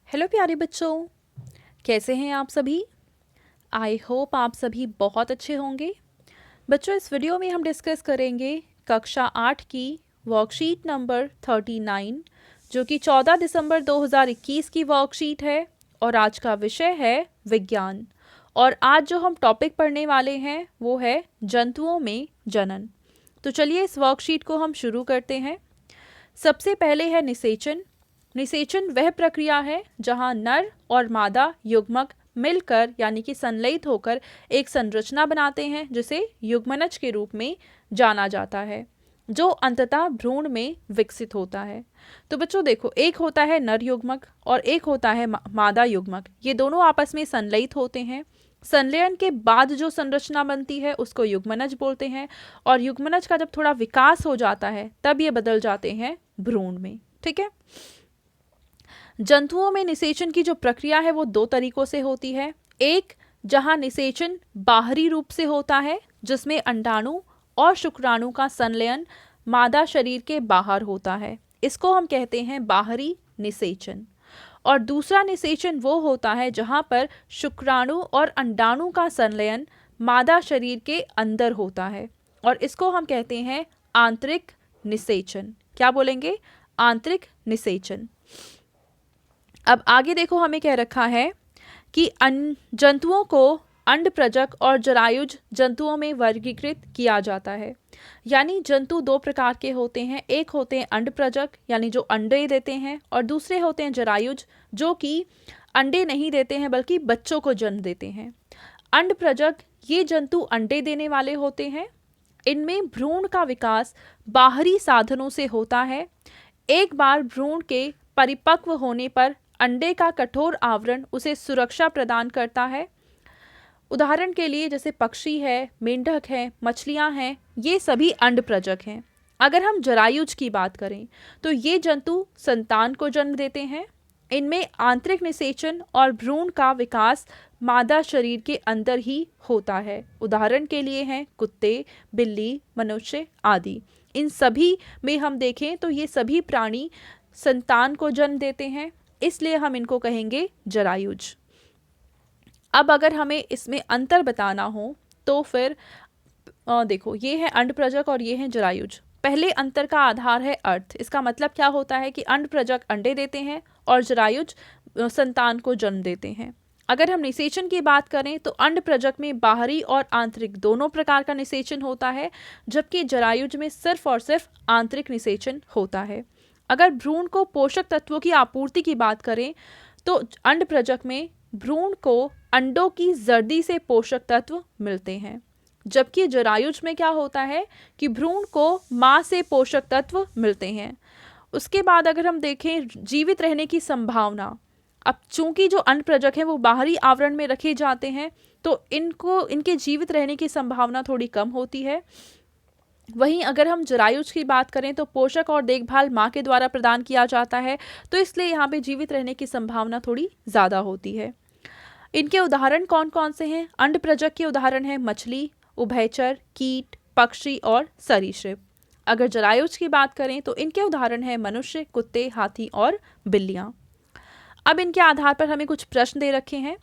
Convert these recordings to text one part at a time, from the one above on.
Hello प्यारे बच्चों, कैसे हैं आप सभी। आई होप आप सभी बहुत अच्छे होंगे। बच्चों, इस वीडियो में हम डिस्कस करेंगे कक्षा 8 की वर्कशीट नंबर 39, जो कि 14 दिसंबर 2021 की वर्कशीट है और आज का विषय है विज्ञान। और आज जो हम टॉपिक पढ़ने वाले हैं वो है जंतुओं में जनन। तो चलिए इस वर्कशीट को हम शुरू करते हैं। सबसे पहले है निषेचन। निषेचन वह प्रक्रिया है जहां नर और मादा युग्मक मिलकर यानी कि संलयित होकर एक संरचना बनाते हैं जिसे युग्मनज के रूप में जाना जाता है, जो अंततः भ्रूण में विकसित होता है। तो बच्चों देखो, एक होता है नर युग्मक और एक होता है मादा युग्मक। ये दोनों आपस में संलयित होते हैं। संलयन के बाद जो संरचना बनती है उसको युग्मनज बोलते हैं और युग्मनज का जब थोड़ा विकास हो जाता है तब ये बदल जाते हैं भ्रूण में। ठीक है। जंतुओं में निषेचन की जो प्रक्रिया है वो दो तरीकों से होती है। एक, जहां निषेचन बाहरी रूप से होता है जिसमें अंडाणु और शुक्राणु का संलयन मादा शरीर के बाहर होता है, इसको हम कहते हैं बाहरी निषेचन। और दूसरा निषेचन वो होता है जहां पर शुक्राणु और अंडाणु का संलयन मादा शरीर के अंदर होता है और इसको हम कहते हैं आंतरिक निषेचन। क्या बोलेंगे? आंतरिक निषेचन। अब आगे देखो, हमें कह रखा है कि जंतुओं को अंडप्रजक और जरायुज जंतुओं में वर्गीकृत किया जाता है। यानी जंतु दो प्रकार के होते हैं। एक होते हैं अंडप्रजक यानी जो अंडे देते हैं, और दूसरे होते हैं जरायुज जो कि अंडे नहीं देते हैं बल्कि बच्चों को जन्म देते हैं। अंडप्रजक ये जंतु अंडे देने वाले होते हैं। इनमें भ्रूण का विकास बाहरी साधनों से होता है। एक बार भ्रूण के परिपक्व होने पर अंडे का कठोर आवरण उसे सुरक्षा प्रदान करता है। उदाहरण के लिए जैसे पक्षी है, मेंढक है, मछलियां हैं, ये सभी अंडप्रजक हैं। अगर हम जरायुज की बात करें तो ये जंतु संतान को जन्म देते हैं। इनमें आंतरिक निषेचन और भ्रूण का विकास मादा शरीर के अंदर ही होता है। उदाहरण के लिए हैं कुत्ते, बिल्ली, मनुष्य आदि। इन सभी में हम देखें तो ये सभी प्राणी संतान को जन्म देते हैं, इसलिए हम इनको कहेंगे जरायुज। अब अगर हमें इसमें अंतर बताना हो तो फिर देखो, ये है अंडप्रजक और ये है जरायुज। पहले अंतर का आधार है अर्थ। इसका मतलब क्या होता है कि अंडप्रजक अंडे देते हैं और जरायुज संतान को जन्म देते हैं। अगर हम निषेचन की बात करें तो अंडप्रजक में बाहरी और आंतरिक दोनों प्रकार का निषेचन होता है, जबकि जरायुज में सिर्फ और सिर्फ आंतरिक निषेचन होता है। अगर भ्रूण को पोषक तत्वों की आपूर्ति की बात करें तो अंडप्रजक में भ्रूण को अंडों की जर्दी से पोषक तत्व मिलते हैं, जबकि जरायुज में क्या होता है कि भ्रूण को मां से पोषक तत्व मिलते हैं। उसके बाद अगर हम देखें जीवित रहने की संभावना, अब चूंकि जो अंडप्रजक हैं वो बाहरी आवरण में रखे जाते हैं तो इनके जीवित रहने की संभावना थोड़ी कम होती है। वहीं अगर हम जरायुज की बात करें तो पोषक और देखभाल माँ के द्वारा प्रदान किया जाता है, तो इसलिए यहाँ पे जीवित रहने की संभावना थोड़ी ज़्यादा होती है। इनके उदाहरण कौन कौन से हैं? अंडप्रजक के उदाहरण हैं मछली, उभयचर, कीट, पक्षी और सरीसृप। अगर जरायुज की बात करें तो इनके उदाहरण हैं मनुष्य, कुत्ते, हाथी और बिल्लियाँ। अब इनके आधार पर हमें कुछ प्रश्न दे रखे हैं।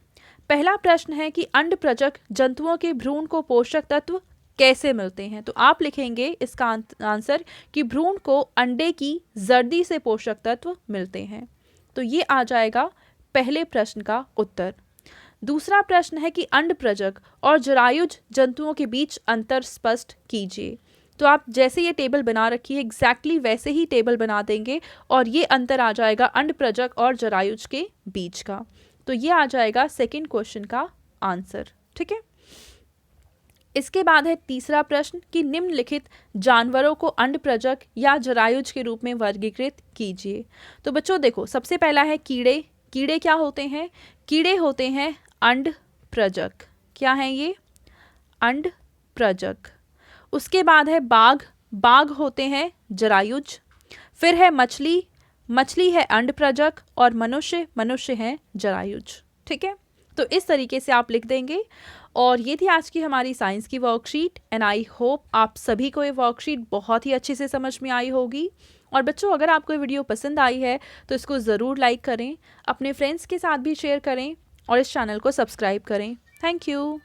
पहला प्रश्न है कि अंडप्रजक जंतुओं के भ्रूण को पोषक तत्व कैसे मिलते हैं? तो आप लिखेंगे इसका आंसर कि भ्रूण को अंडे की जर्दी से पोषक तत्व मिलते हैं। तो ये आ जाएगा पहले प्रश्न का उत्तर। दूसरा प्रश्न है कि अंडप्रजक और जरायुज जंतुओं के बीच अंतर स्पष्ट कीजिए। तो आप जैसे ये टेबल बना रखी है एग्जैक्टली वैसे ही टेबल बना देंगे और ये अंतर आ जाएगा अंडप्रजक और जरायुज के बीच का। तो ये आ जाएगा सेकंड क्वेश्चन का आंसर। ठीक है। इसके बाद है तीसरा प्रश्न कि निम्नलिखित जानवरों को अंडप्रजक या जरायुज के रूप में वर्गीकृत कीजिए। तो बच्चों देखो, सबसे पहला है कीड़े। कीड़े क्या होते हैं? कीड़े होते हैं अंडप्रजक। क्या हैं ये? अंडप्रजक। उसके बाद है बाघ। बाघ होते हैं जरायुज। फिर है मछली। मछली है अंडप्रजक और मनुष्य, मनुष्य है जरायुज। ठीक है। तो इस तरीके से आप लिख देंगे। और ये थी आज की हमारी साइंस की वर्कशीट एंड आई होप आप सभी को ये वर्कशीट बहुत ही अच्छे से समझ में आई होगी। और बच्चों, अगर आपको ये वीडियो पसंद आई है तो इसको ज़रूर लाइक करें, अपने फ्रेंड्स के साथ भी शेयर करें और इस चैनल को सब्सक्राइब करें। Thank you.